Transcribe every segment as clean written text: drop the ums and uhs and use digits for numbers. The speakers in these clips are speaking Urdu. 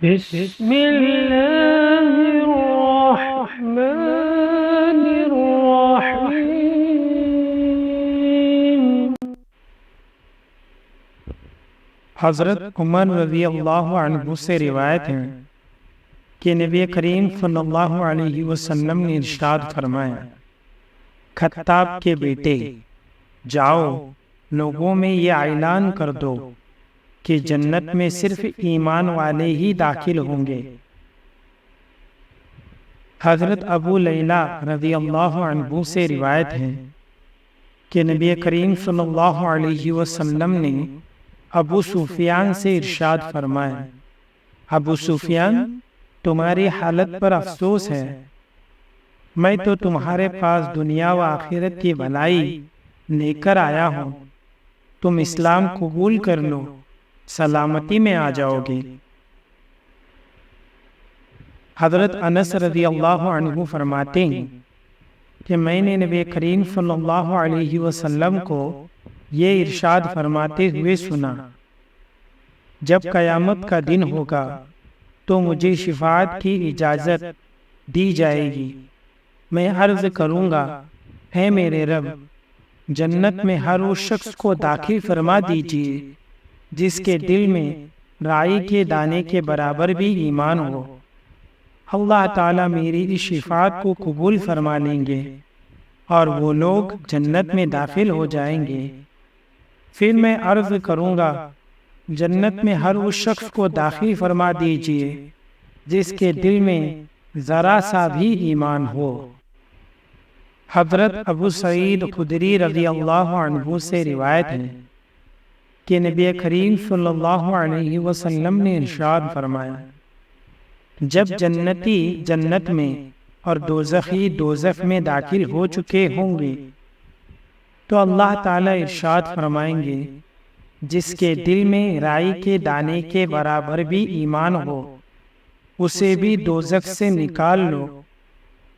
بسم اللہ الرحمن الرحیم۔ حضرت عمر رضی اللہ عنہ سے روایت ہے کہ نبی کریم صلی اللہ علیہ وسلم نے ارشاد فرمایا، خطاب کے بیٹے، جاؤ لوگوں میں یہ اعلان کر دو کہ جنت میں صرف ایمان والے ہی داخل ہوں گے۔ حضرت ابو لیلہ رضی اللہ عنہ سے روایت ہے کہ نبی کریم صلی اللہ علیہ وسلم نے ابو سفیان سے ارشاد فرمایا، ابو سفیان، تمہاری حالت پر افسوس ہے، میں تو تمہارے پاس دنیا و آخرت کی بھلائی لے کر آیا ہوں، تم اسلام قبول کر لو، سلامتی میں آ جاؤ گے۔ حضرت انس رضی اللہ عنہ فرماتے ہیں کہ میں نے نبی کریم صلی اللہ علیہ وسلم کو یہ ارشاد فرماتے ہوئے سنا، جب قیامت کا دن ہوگا تو مجھے شفاعت کی اجازت دی جائے گی، میں عرض کروں گا، اے میرے رب، جنت میں ہر اس شخص کو داخل فرما دیجیے جس کے دل میں رائی کے دانے کے برابر بھی ایمان ہو۔ اللہ تعالیٰ میری اس شفاعت کو قبول فرما لیں گے اور وہ لوگ جنت میں داخل ہو جائیں گے۔ پھر میں عرض کروں گا، جنت میں ہر اس شخص کو داخل فرما دیجیے جس کے دل میں ذرا سا بھی ایمان ہو۔ حضرت ابو سعید خدری رضی اللہ عنہ سے روایت ہے کہ نبی کریم صلی اللہ علیہ وسلم نے ارشاد فرمایا، جب جنتی جنت میں اور دوزخی دوزخ میں داخل ہو چکے ہوں گے تو اللہ تعالیٰ ارشاد فرمائیں گے، جس کے دل میں رائی کے دانے کے برابر بھی ایمان ہو اسے بھی دوزخ سے نکال لو۔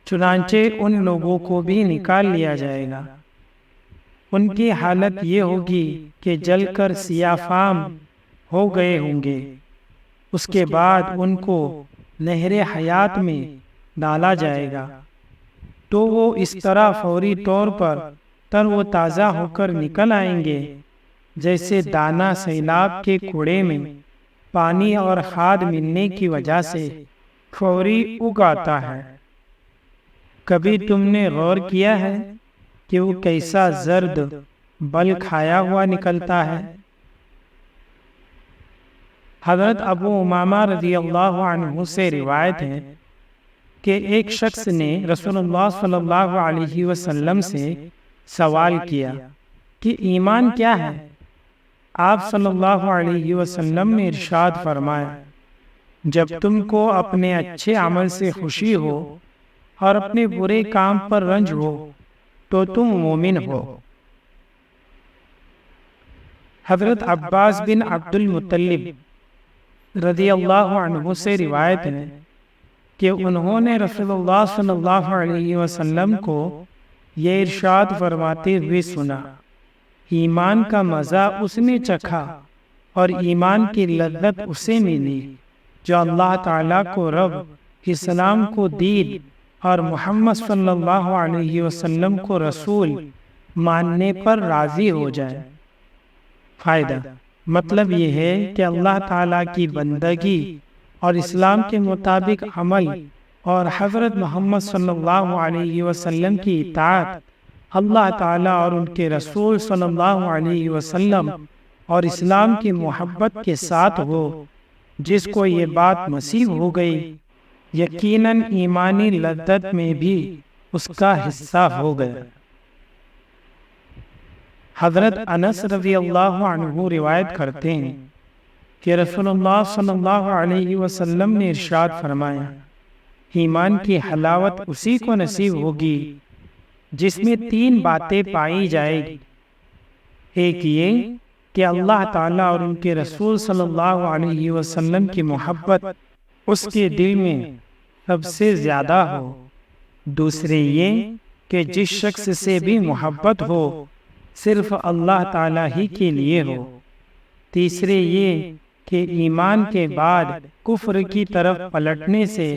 چنانچہ ان لوگوں کو بھی نکال لیا جائے گا، ان کی حالت یہ ہوگی کہ جل کر سیاہ فام ہو گئے ہوں گے، اس کے بعد ان کو نہر حیات میں ڈالا جائے گا تو وہ اس طرح فوری طور پر تر و تازہ ہو کر نکل آئیں گے جیسے دانہ سیلاب کے کوڑے میں پانی اور کھاد ملنے کی وجہ سے فوری اگ آتا ہے۔ کبھی تم نے غور کیا ہے کہ وہ کیسا زرد بل کھایا ہوا نکلتا ہے؟ حضرت ابو امامہ رضی اللہ عنہ سے روایت ہے کہ ایک شخص نے رسول اللہ صلی اللہ علیہ وسلم سے سوال کیا کہ ایمان کیا ہے؟ آپ صلی اللہ علیہ وسلم نے ارشاد فرمایا، جب تم کو اپنے اچھے عمل سے خوشی ہو اور اپنے برے کام پر رنج ہو تو تم مومن ہو۔ حضرت عباس بن عبد المطلب رضی اللہ عنہ سے روایت ہے کہ انہوں نے رسول اللہ صلی اللہ علیہ وسلم کو یہ ارشاد فرماتے ہوئے سنا، ایمان کا مزہ اس نے چکھا اور ایمان کی لذت اسے ملی جو اللہ تعالیٰ کو رب، اسلام کو دین اور محمد صلی اللہ علیہ وسلم کو رسول ماننے پر راضی ہو جائے۔ فائدہ مطلب یہ ہے کہ اللہ تعالیٰ کی بندگی اور اسلام کے مطابق عمل اور حضرت محمد صلی اللہ علیہ وسلم کی اطاعت اللہ تعالیٰ اور ان کے رسول صلی اللہ علیہ وسلم اور اسلام کی محبت کے ساتھ ہو۔ جس کو یہ بات نصیب ہو گئی یقیناً ایمانی لذت میں بھی اس کا حصہ ہو گیا۔ حضرت انس رضی اللہ عنہ روایت کرتے ہیں کہ رسول اللہ صلی اللہ علیہ وسلم نے ارشاد فرمایا، ایمان کی حلاوت اسی کو نصیب ہوگی جس میں تین باتیں پائی جائے گی، ایک یہ کہ اللہ تعالیٰ اور ان کے رسول صلی اللہ علیہ وسلم کی محبت اس کے دل میں سب سے زیادہ ہو، دوسرے یہ کہ جس شخص سے بھی محبت ہو صرف اللہ تعالیٰ ہی کے لیے ہو، تیسرے یہ کہ ایمان کے بعد کفر کی طرف پلٹنے سے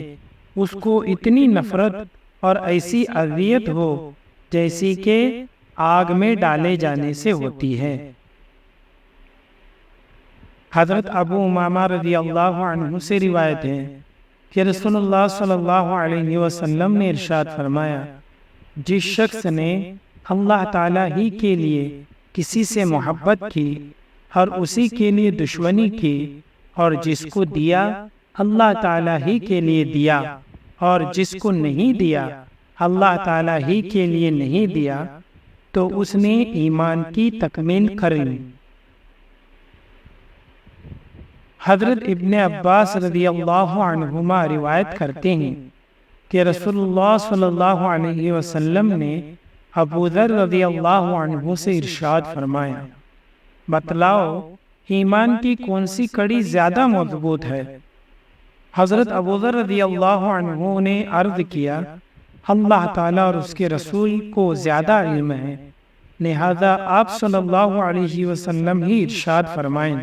اس کو اتنی نفرت اور ایسی اذیت ہو جیسی کہ آگ میں ڈالے جانے سے ہوتی ہے۔ حضرت ابو امامہ رضی اللہ عنہ سے روایت ہے کہ رسول اللہ صلی اللہ علیہ وسلم نے ارشاد فرمایا، جس شخص نے اللہ تعالیٰ ہی کے لیے کسی سے محبت کی اور اسی کے لیے دشمنی کی، اور جس کو دیا اللہ تعالیٰ ہی کے لیے دیا، اور جس کو نہیں دیا اللہ تعالیٰ ہی کے لیے نہیں دیا، تو اس نے ایمان کی تکمیل کر لی۔ حضرت ابن عباس رضی اللہ عنہما روایت کرتے ہیں کہ رسول اللہ صلی اللہ علیہ وسلم نے ابو ذر رضی اللہ عنہ سے ارشاد فرمایا، بتلاؤ ایمان کی کون سی کڑی زیادہ مضبوط ہے؟ حضرت ابو ذر رضی اللہ عنہ نے عرض کیا، اللہ تعالیٰ اور اس کے رسول کو زیادہ علم ہے، لہذا آپ صلی اللہ علیہ وسلم ہی ارشاد فرمائیں۔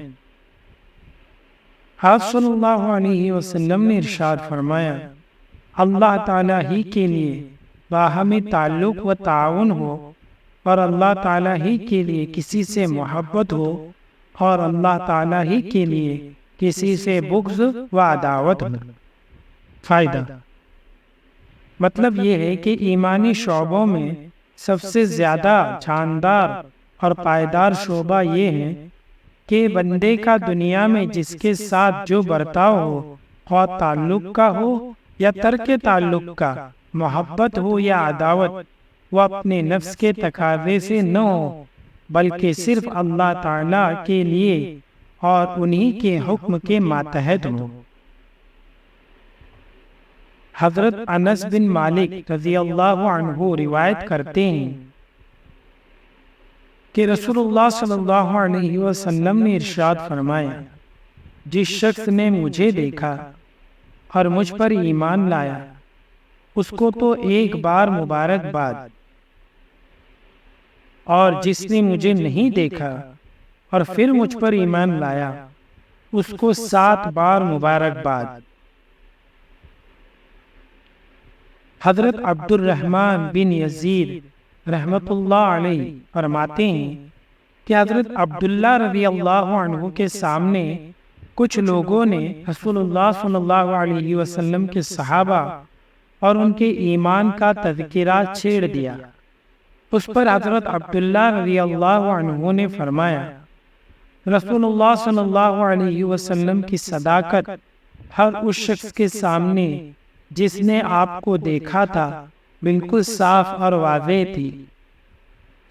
آپ صلی اللہ علیہ وسلم نے ارشاد فرمایا، اللہ تعالیٰ ہی کے لیے باہمی تعلق و تعاون ہو، اور اللہ تعالیٰ ہی کے لیے کسی سے محبت ہو، اور اللہ تعالیٰ ہی کے لیے کسی سے بغض و عداوت ہو۔ فائدہ مطلب یہ ہے کہ ایمانی شعبوں میں سب سے زیادہ شاندار اور پائیدار شعبہ یہ ہے کہ بندے کا دنیا میں جس کے ساتھ جو برتاؤ ہو، خواہ تعلق کا ہو یا ترک تعلق کا، محبت ہو یا عداوت، وہ اپنے نفس کے تقاضے سے نہ ہو بلکہ صرف اللہ تعالیٰ کے لیے اور انہی کے حکم کے ماتحت ہو۔ حضرت انس بن مالک رضی اللہ عنہ روایت کرتے ہیں کہ رسول اللہ صلی اللہ علیہ وسلم نے ارشاد فرمایا، جس شخص نے مجھے دیکھا اور مجھ پر ایمان لایا، اس کو تو ایک بار مبارکباد، اور جس نے مجھے نہیں دیکھا اور پھر مجھ پر ایمان لایا، اس کو 7 بار مبارکباد۔ حضرت عبد الرحمن بن یزید رحمت اللہ علیہ فرماتے ہیں کہ حضرت عبداللہ رضی اللہ عنہ کے سامنے کچھ لوگوں نے رسول اللہ صلی اللہ علیہ وسلم کے صحابہ اور ان کے ایمان کا تذکرہ چھیڑ دیا۔ اس پر حضرت عبداللہ رضی اللہ عنہ نے فرمایا، رسول اللہ صلی اللہ علیہ وسلم کی صداقت ہر اس شخص کے سامنے جس نے آپ کو دیکھا تھا بالکل صاف اور واضح تھی۔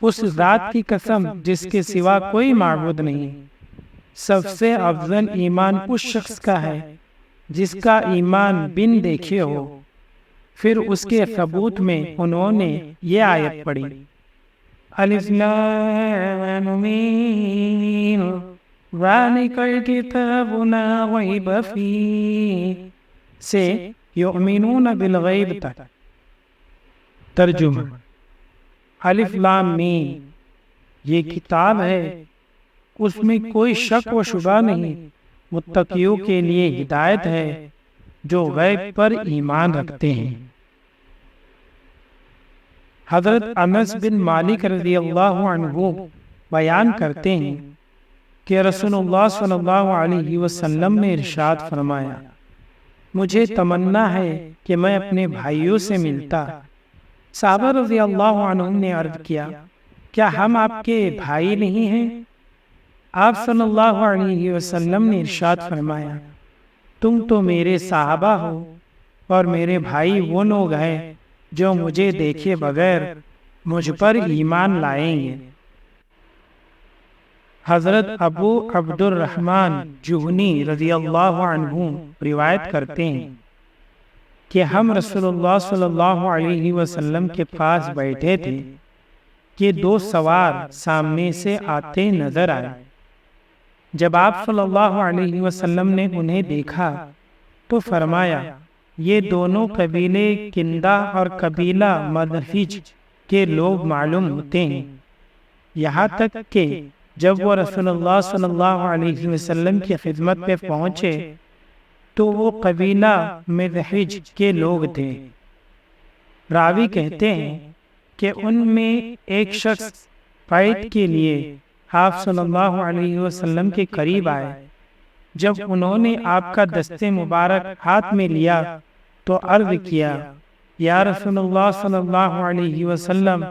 اس ذات کی قسم جس کے سوا کوئی معبود نہیں، سب سے افضل ایمان اس شخص کا ہے جس کا ایمان بن دیکھے ہو۔ پھر اس کے ثبوت میں انہوں نے یہ آیت پڑھی، الف لام میم ذالک الکتاب لا ریب فیہ سے یؤمنون بالغیب تک۔ ترجمہ، الف لام میم یہ کتاب ہے، اس میں کوئی شک و شبہ نہیں، متقیوں کے لیے ہدایت ہے جو غیب پر ایمان رکھتے ہیں۔ حضرت انس بن مالک رضی اللہ عنہ بیان کرتے ہیں کہ رسول اللہ صلی اللہ علیہ وسلم نے ارشاد فرمایا، مجھے تمنا ہے کہ میں اپنے بھائیوں سے ملتا۔ صحابہ رضی اللہ عنہم نے عرض کیا، کیا ہم آپ کے بھائی نہیں ہیں؟ آپ صلی اللہ علیہ وسلم نے ارشاد فرمایا، تم تو میرے صحابہ ہو، اور میرے بھائی وہ لوگ ہیں جو مجھے دیکھے بغیر مجھ پر ایمان لائیں گے۔ حضرت ابو عبد الرحمن جہنی رضی اللہ عنہ روایت کرتے ہیں کہ ہم رسول اللہ صلی اللہ علیہ وسلم کے پاس بیٹھے تھے کہ 2 سوار سامنے سے آتے نظر آئے۔ جب آپ صلی اللہ علیہ وسلم نے انہیں دیکھا تو فرمایا، یہ دونوں قبیلے کندہ اور قبیلہ مدفج کے لوگ معلوم ہوتے ہیں، یہاں تک کہ جب وہ رسول اللہ صلی اللہ علیہ وسلم کی خدمت میں پہنچے تو وہ قبیلہ مدحج کے لوگ تھے۔ راوی کہتے ہیں کہ ان میں ایک شخص بیعت کے لیے آپ صلی اللہ علیہ وسلم کے قریب آئے۔ جب انہوں نے آپ کا دست مبارک ہاتھ میں لیا تو عرض کیا، یا رسول اللہ صلی اللہ علیہ وسلم،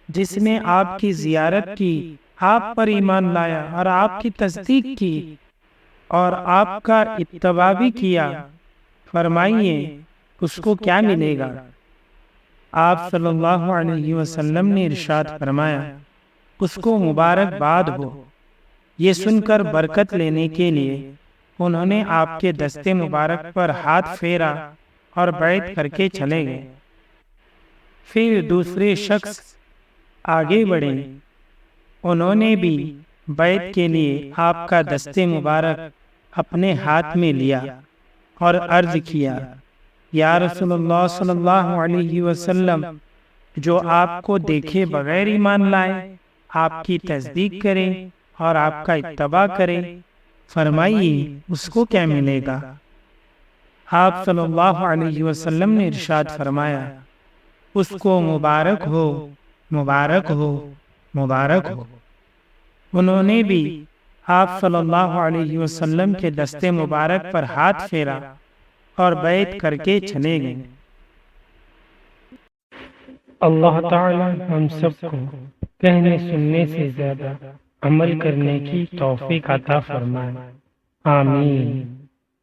جس نے آپ کی زیارت کی، آپ پر ایمان لایا اور آپ کی تصدیق کی اور آپ کا اتباع بھی کیا، فرمائیے اس کو کیا ملے گا؟ آپ صلی اللہ علیہ وسلم نے ارشاد فرمایا، اس کو مبارکباد ہو۔ یہ سن کر برکت لینے کے لیے انہوں نے آپ کے دست مبارک پر ہاتھ پھیرا اور بیعت کر کے چلے گئے۔ پھر دوسرے شخص آگے بڑھے، انہوں نے بھی بیعت کے لیے آپ کا دست مبارک اپنے ہاتھ میں لیا اور عرض کیا، یا رسول اللہ صلی اللہ علیہ وسلم، جو آپ کو دیکھے بغیر ایمان لائے، آپ کی تصدیق کرے اور آپ کا اتباع کرے، فرمائیے اس کو کیا ملے گا؟ آپ صلی اللہ علیہ وسلم نے ارشاد فرمایا، اس کو مبارک ہو، مبارک ہو، مبارک ہو۔ انہوں نے بھی آپ صلی اللہ علیہ وسلم کے دست مبارک پر ہاتھ پھیرا اور بیعت کر کے چلے گئے۔ اللہ تعالی ہم سب کو کہنے سننے سے زیادہ عمل کرنے کی توفیق عطا فرمائے، آمین۔